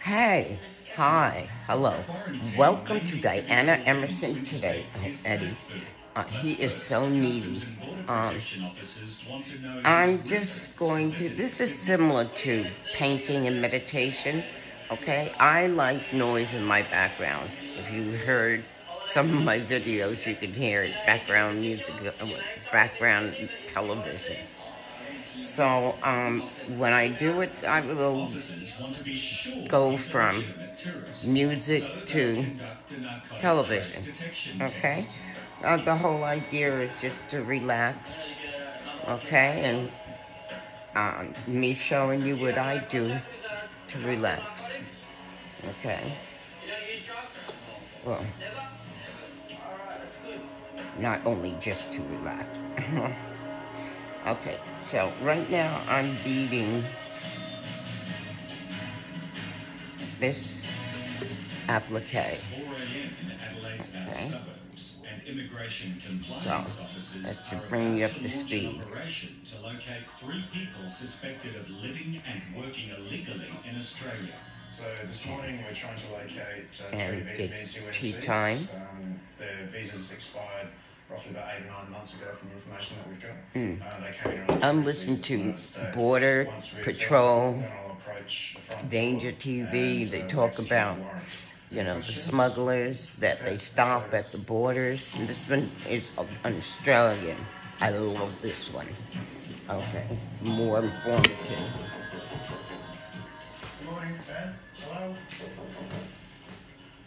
Hey, hi, hello. Welcome to Diana Emerson today. Oh, Eddie. He is so needy. I'm just going to, this is similar to painting and meditation, okay? I like noise in my background. If you heard some of my videos, you could hear it, background music, background television. So when I do it, I will go from music to television, okay? The whole idea is just to relax, okay? And me showing you what I do to relax, okay? Well, not only just to relax. Okay, so right now I'm beating this applique. Okay. So, let's bring you up to speed. To locate 3 people suspected of living and working illegally in Australia. So this morning we're trying to locate 3 Vietnamese USCs. Tea time. Their visas expired roughly about 8 or 9 months ago from the information that we've got. They came in on I'm listening to Border Patrol, Danger TV. They talk about, you know, the smugglers that they stop at the borders. And this one is an Australian. I love this one. Okay, more informative. Good morning, Ben. Hello?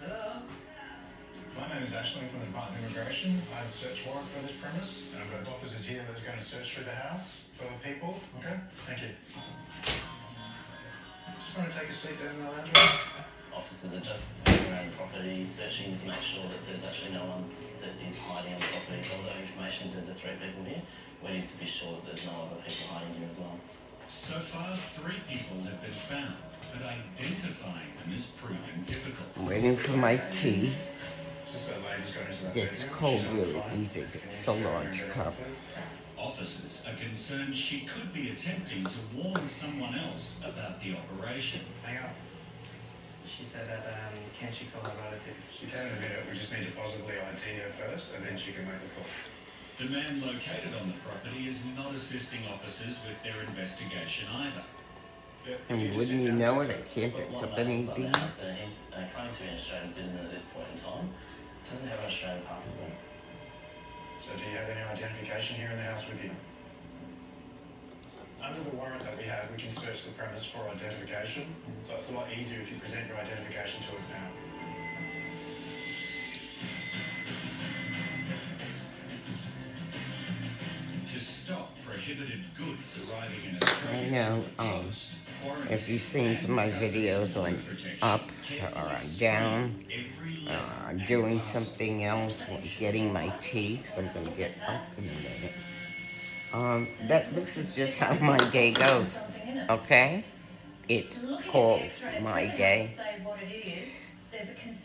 Hello? My name is Ashling from the Department of Immigration. I have a search warrant for this premise, and I've got officers here that are going to search through the house for people. Okay? Thank you. Just want to take a seat down in the lounge room. Officers are just going around the property searching to make sure that there's actually no one that is hiding on the property. So although information says there are 3 people here, we need to be sure that there's no other people hiding here as well. So far, 3 people have been found, but identifying them is proving difficult. I'm waiting for my tea. It's cold really easy. It's a large cup. Officers are concerned she could be attempting to warn someone else about the operation. Hang on. She said that, can she call her relative? She can in a minute. We just need to possibly ID her first, and then she can make the call. The man located on the property is not assisting officers with their investigation either. And wouldn't you know it, I can't pick up any beads. He's claiming to be an Australian citizen at this point in time. Doesn't have an Australian passport. So do you have any identification here in the house with you? Under the warrant that we have, we can search the premise for identification. So it's a lot easier if you present your identification to us now. To stop prohibited goods arriving in Australia. I know, if you've seen some of my videos on up or down, doing something else, like getting my tea, so I'm going to get up in a minute. This is just how my day goes, okay? It's called my day.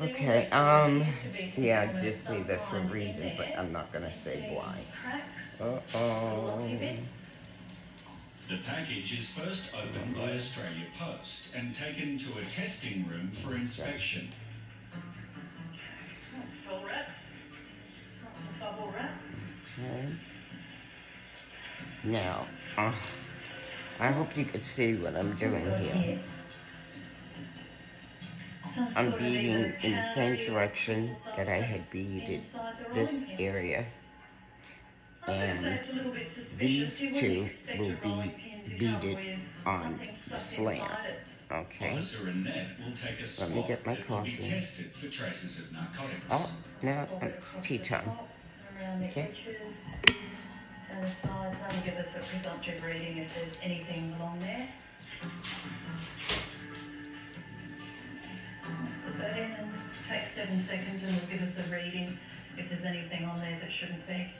Okay, yeah, I did say that for a reason, but I'm not going to say why. Uh-oh. The package is first opened by Australia Post and taken to a testing room for inspection. That's full wrap. That's a bubble wrap. Okay. Now, I hope you can see what I'm doing here. I'm beading in the same direction that I had beaded this area. And these 2 will be beaded on the slant. Okay. Let me get my coffee. Oh, now it's tea time. Okay. Down the sides, that'll give us a presumptive reading if there's anything along there. Put that in and take 7 seconds and it'll give us a reading if there's anything on there that shouldn't be.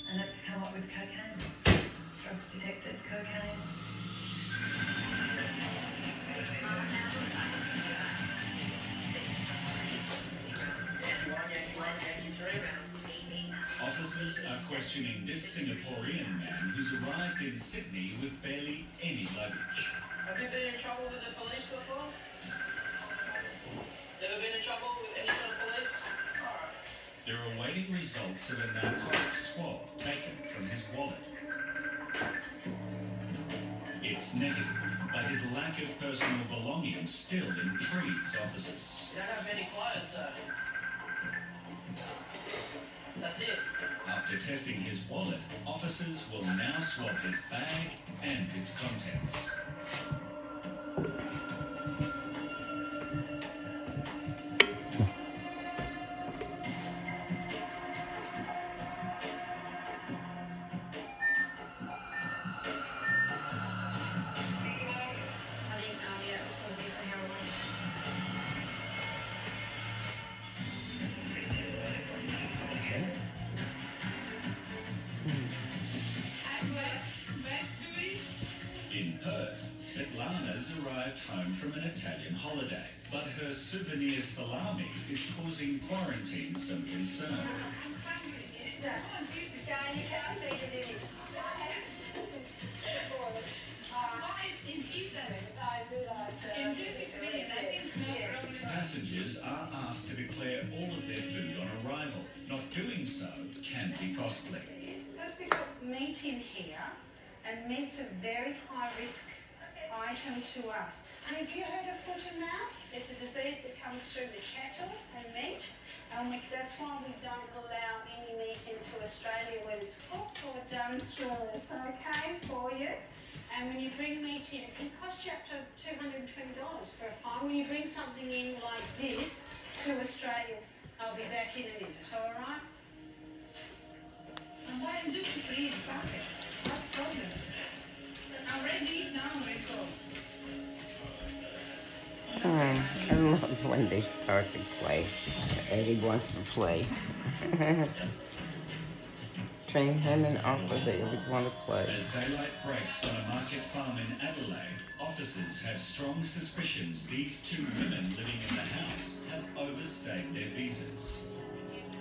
And it's come up with cocaine. Drugs detected, cocaine. Officers are questioning this Singaporean man who's arrived in Sydney with barely any luggage. Have you been in trouble with the police before? Never been in trouble with any of the police? They're awaiting results of a narcotics swab taken from his wallet. It's negative, but his lack of personal belongings still intrigues officers. You don't have many clothes, sir. That's it. After testing his wallet, officers will now swab his bag and its contents. In Perth, Svetlana's arrived home from an Italian holiday, but her souvenir salami is causing quarantine some concern. Passengers are asked to declare all of their food on arrival. Not doing so can be costly. Because we've got meat in here, and meat's a very high risk item to us. And have you heard of foot and mouth? It's a disease that comes through the cattle and meat, and that's why we don't allow any meat into Australia when it's cooked or done stores, okay, for you. And when you bring meat in, it can cost you up to $220 for a fine. When you bring something in like this to Australia, I'll be back in a minute, all right? And why don't you freeze bucket? What's the problem? I'm ready, now we go. I love when they start to play. Eddie wants to play. Train him and Aqua, they always want to play. As daylight breaks on a market farm in Adelaide, officers have strong suspicions these two women living in the house have overstayed their visas.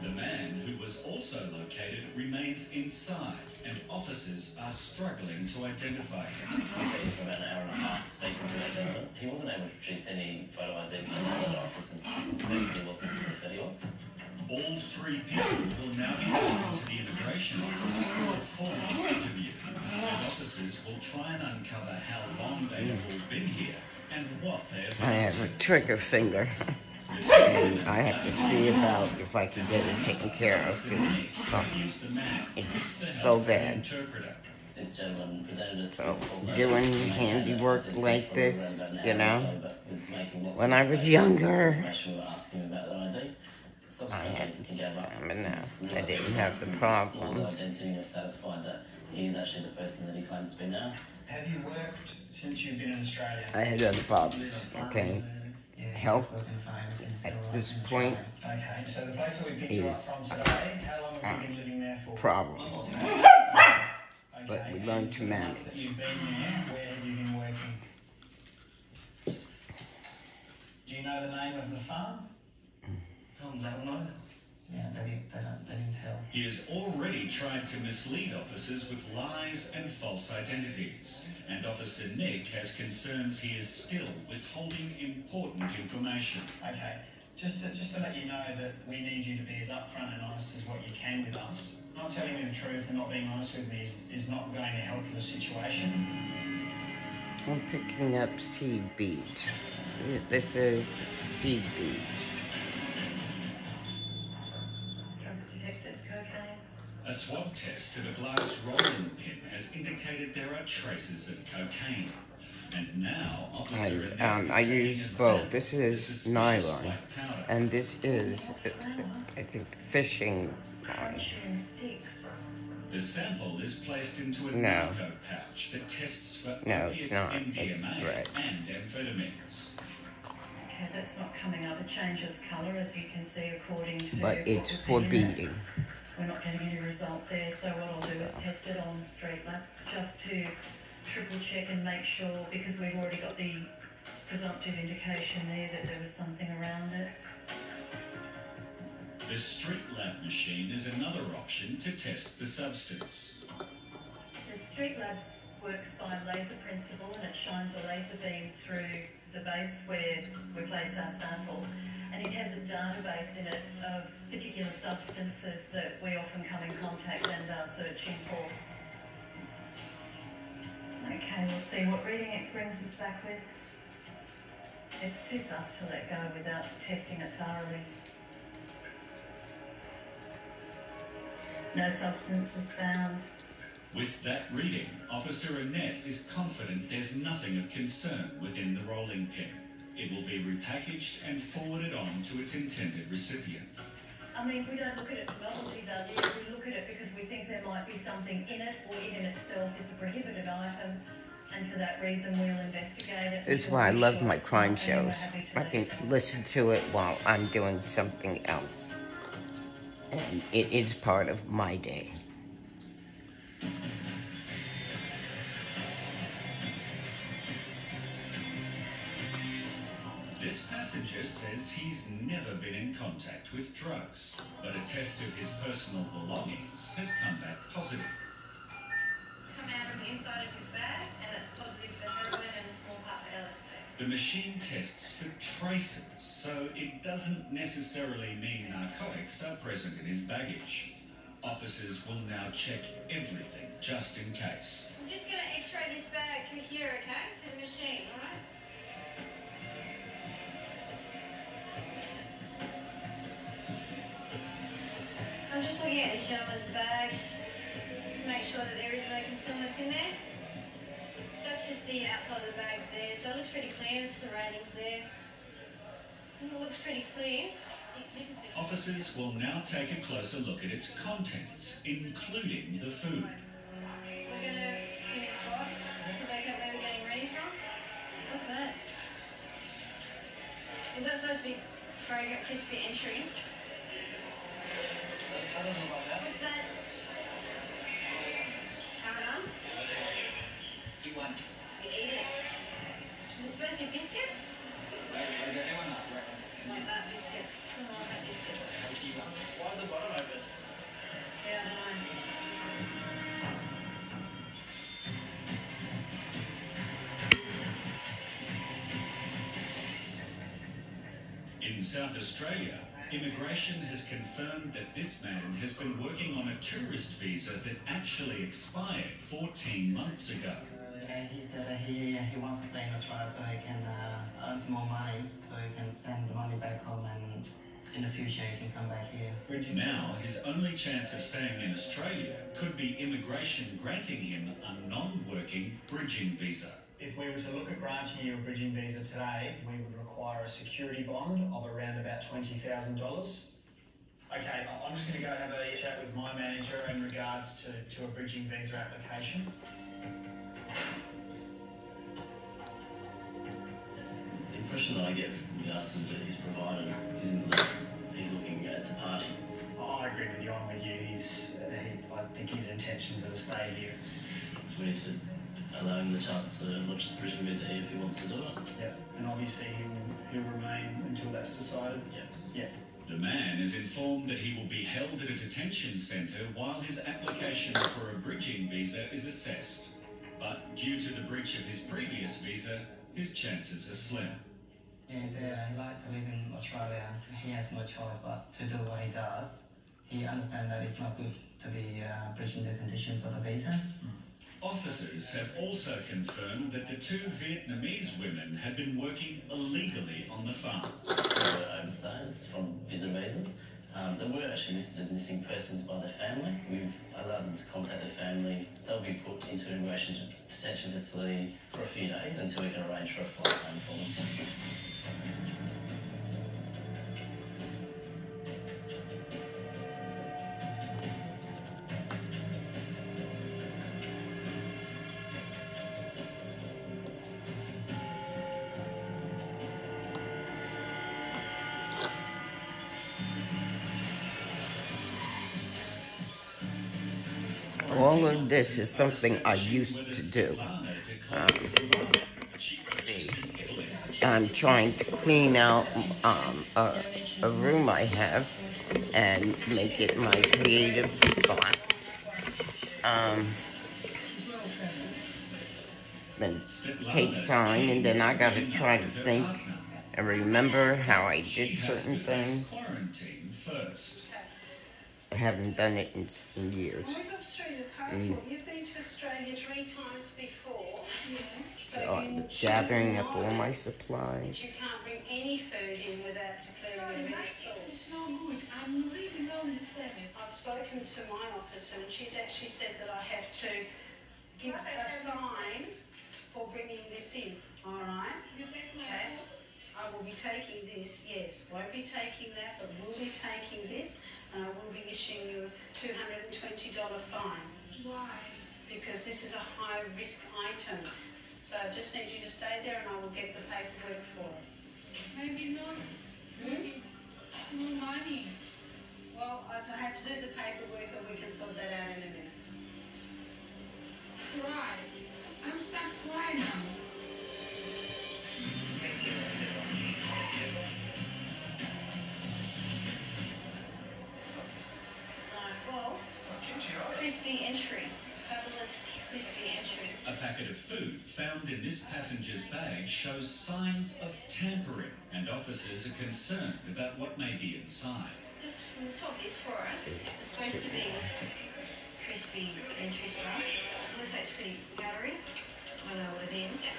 The man, who was also located, remains inside, and officers are struggling to identify him. We've been for about an hour and a half speaking to that gentleman. He wasn't able to produce any photo ID from the other officers to suspect he wasn't who he said he was. All three people will now be taken to the immigration office for a formal interview, and officers will try and uncover how long they have all been here and what they have I done. have a trigger finger. And I have to see about if I can get it taken care of. 'Cause it's tough. It's so bad. This gentleman presented us So, with false doing identity, handiwork identity like for this, around an you hour know, or so, but was making lots when of I was mistakes. younger, Information we were asking him about the ID. I Subsequently, had he gave up. stamina. His I didn't have the problems. identity was satisfied that he is actually the person that he claims to be now. Have you worked since you've been in Australia? I had other problems, okay? Yeah, Health he's working for since at the this license point started. Okay, so the place that we picked you up is from today, how long have you been living there for? problems. Okay, But we and learned to for the month manage. that you've been there, where have you been working? Do you know the name of the farm? They'll know. Yeah, they didn't tell. He has already tried to mislead officers with lies and false identities, and Officer Nick has concerns he is still withholding important information. Okay, just to let you know that we need you to be as upfront and honest as what you can with us. Not telling me the truth and not being honest with me is not going to help your situation. I'm picking up seed beads. This is seed beads. Drugs detected, cocaine. A swab test of a glass rolling pin has indicated there are traces of cocaine. And now, Officer Nick is I taking use a both. sample This of is suspicious nylon, black powder. and this is, I think, fishing line. Mushroom sticks. The sample is placed into a No. narco pouch that tests for No, it's opiates, not. It's MDMA, bread. and amphetamines. Okay, that's not coming up. It changes colour, as you can see, according to. But what it's we've for been in it. beating. We're not getting any result there, so what I'll do is test it on the street lab just to triple check and make sure, because we've already got the presumptive indication there that there was something around it. The Street Lab machine is another option to test the substance. The Street Labs works by laser principle, and it shines a laser beam through the base where we place our sample, and it has a database in it of particular substances that we often come in contact and are searching for. Okay, we'll see what reading it brings us back with. It's too sus to let go without testing it thoroughly. No substance is found. With that reading, Officer Annette is confident there's nothing of concern within the rolling pin. It will be repackaged and forwarded on to its intended recipient. I mean, we don't look at it for novelty value, we look at it because we think there might be something in it, or it in itself is a prohibited item, and for that reason we'll investigate it. This is why I love my crime shows. I can listen to it while I'm doing something else. And it is part of my day. This passenger says he's never been in contact with drugs, but a test of his personal belongings has come back positive. Come out on the inside of his bag, and it's positive for heroin and a small part for LSD. The machine tests for traces, so it doesn't necessarily mean narcotics are present in his baggage. Officers will now check everything just in case. I'm just going to x-ray this bag through here, okay? To the machine, alright? I'm just looking at this gentleman's bag, just to make sure that there is no concealments in there. That's just the outside of the bags there, so it looks pretty clean. There's the ratings there. It looks pretty clean. Officers will now take a closer look at its contents, including the food. We're going to do swabs just to make out where we're getting ready from. What's that? Is that supposed to be fragrant, crispy entry? What's that? Caramel? You eat it. Is it supposed to be biscuits? Like that, biscuits. I don't like biscuits. Why is the bottom open? Yeah, I don't know. In South Australia, immigration has confirmed that this man has been working on a tourist visa that actually expired 14 months ago. He said that he wants to stay in Australia so he can earn some more money, so he can send the money back home, and in the future he can come back here. Now, his only chance of staying in Australia could be immigration granting him a non-working bridging visa. If we were to look at granting you a bridging visa today, we would require a security bond of around about $20,000. Okay, I'm just going to go have a chat with my manager in regards to a bridging visa application. The impression that I get from the answers that he's provided isn't that he's looking to party. I agree with you. I'm with you. I think his intentions are to stay here. We need to allow him the chance to lodge the bridging visa if he wants to do it. Yeah, and obviously he'll remain until that's decided. Yeah. The man is informed that he will be held at a detention centre while his application for a bridging visa is assessed. But due to the breach of his previous visa, his chances are slim. He said he likes to live in Australia. He has no choice but to do what he does. He understands that it's not good to be breaching the conditions of the visa. Officers have also confirmed that the two Vietnamese women had been working illegally on the farm. They were overstays from visa visas. They were actually listed as missing persons by their family. We've allowed them to contact their family. They'll be put into an immigration detention facility for a few days until we can arrange for a flight home for them. All of this is something I used to do. I'm trying to clean out a room I have, and make it my creative spot. Then it takes time, and then I gotta try to think and remember how I did certain things. I haven't done it in years. When we got through the passport, you've been to Australia 3 times before. Yeah. So I'm gathering up all my supplies. You can't bring any food in without declaring a risk. It's not good. I'm really not understanding. I've spoken to my officer and she's actually said that I have to give a fine for bringing this in. All right? You take my Okay. food? I will be taking this, yes. Won't be taking that, but will be taking this, and I will be issuing you a $220 fine. Why? Because this is a high-risk item. So I just need you to stay there and I will get the paperwork for it. Maybe not. Maybe no money. Well, I have to do the paperwork and we can sort that out in a minute. Cry. I'm start crying now. Well, crispy entry. Fabulous crispy entry. A packet of food found in this passenger's bag shows signs of tampering, and officers are concerned about what may be inside. Just from the top is for us. It's supposed to be this crispy entry stuff. It looks like it's pretty powdery. I don't know what it is. Yeah.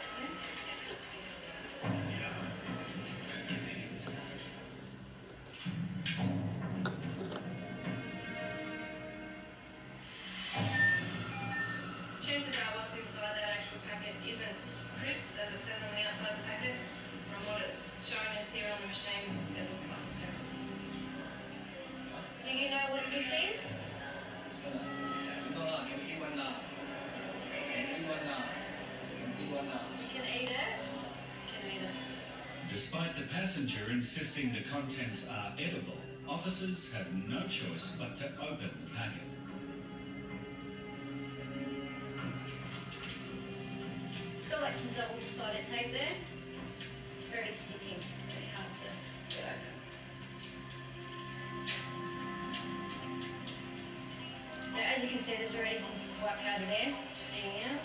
Chances are what's inside that actual packet isn't crisps as it says on the outside of the packet. From what it's showing us here on the machine, it looks like it's terrible. Do you know what this is? You can eat it. Can eat it. Despite the passenger insisting the contents are edible, officers have no choice but to open the packet. It's got like some double-sided tape there. Very sticky. Very hard to get open. Now, as you can see, there's already some white powder there, sticking out.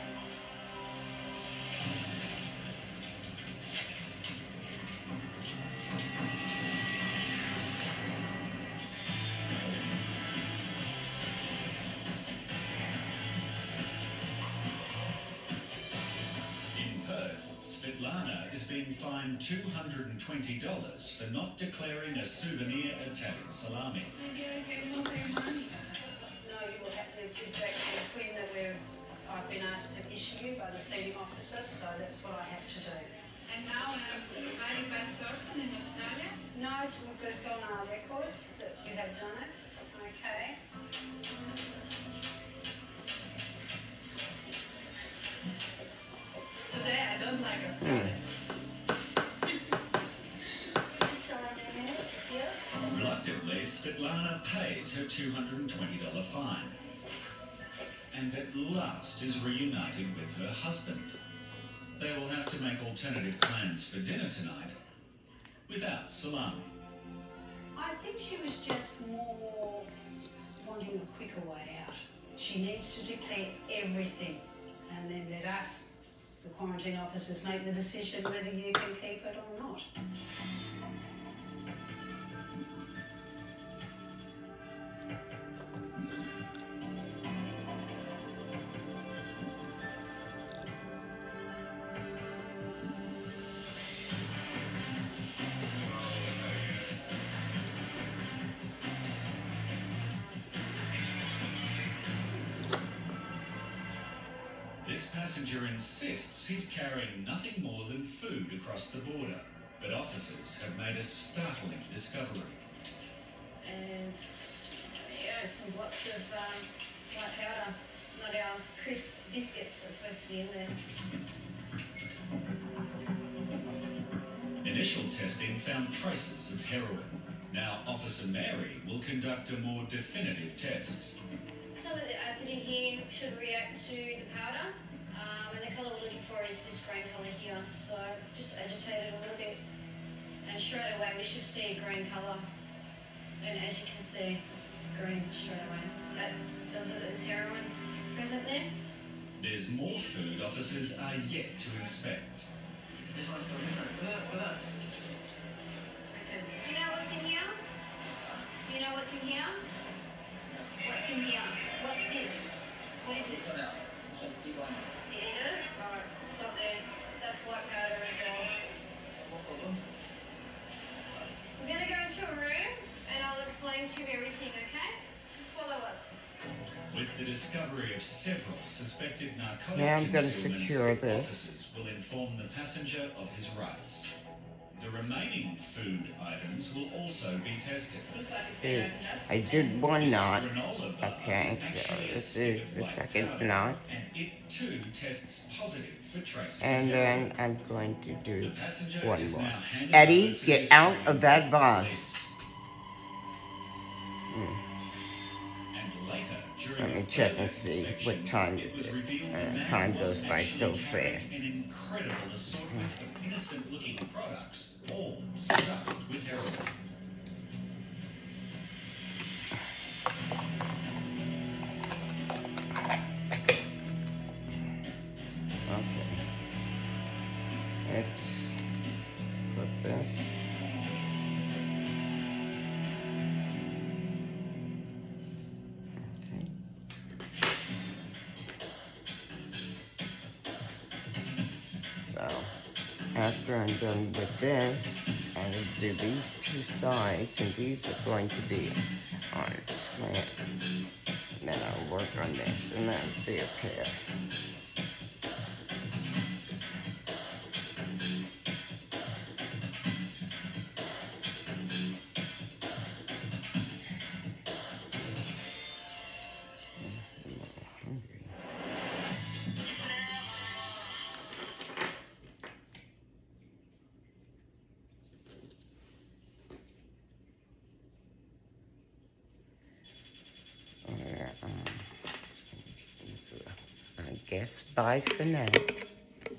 In Perth, Svetlana is being fined $220 for not declaring a souvenir Italian salami. Maybe I have no pay money. No, you will have to, this is actually a queen that I've been asked to issue you by the senior officer, so that's what I have to do. And now I'm a very bad person in Australia. No, we've just got on our records that you have done it. Okay. Today I don't like Australia. Reluctantly, Svetlana pays her $220 fine. And at last is reunited with her husband. They will have to make alternative plans for dinner tonight without salami. I think she was just more wanting a quicker way out. She needs to declare everything and then let us, the quarantine officers, make the decision whether you can keep it or not. This passenger insists he's carrying nothing more than food across the border, but officers have made a startling discovery. And yeah, some blocks of white powder, not our crisp biscuits that's supposed to be in there. Initial testing found traces of heroin. Now Officer Mary will conduct a more definitive test. Some of the acid in here should react to the powder, and the colour we're looking for is this green colour here. So just agitate it a little bit, and straight away we should see a green colour. And as you can see, it's green straight away. That tells us that there's heroin present there. There's more food officers are yet to inspect. Okay. Do you know what's in here? Do you know what's in here? What's in here? What's this? What is it? You eat it? Alright, stop there. That's white powder as well. We're going to go into a room and I'll explain to you everything, okay? Just follow us. With the discovery of several suspected narcotic Now I'm going to concealments, secure this. officers will inform the passenger of his rights. The remaining food items will also be tested. Looks like it's See, been opened up. I did one This knot. granola bar Okay, is so actually a this stick is of the white second powder, knot. and it too tests positive for traces And of heroin. then I'm going to The do passenger one is more. now handed Eddie, over to get his out room of that with vase. police. Mm. And later, during Let me a check further and see inspection, what time it is was it. revealed the man Time was goes by actually so carrying fast. An incredible assortment of innocent-looking products, all stuffed with heroin. Okay. Let's put this. Okay. So, after I'm done with this, I will do these two sides, and these are going to be on slant. And then I'll work on this, and that'll be a pair. I guess bye for now.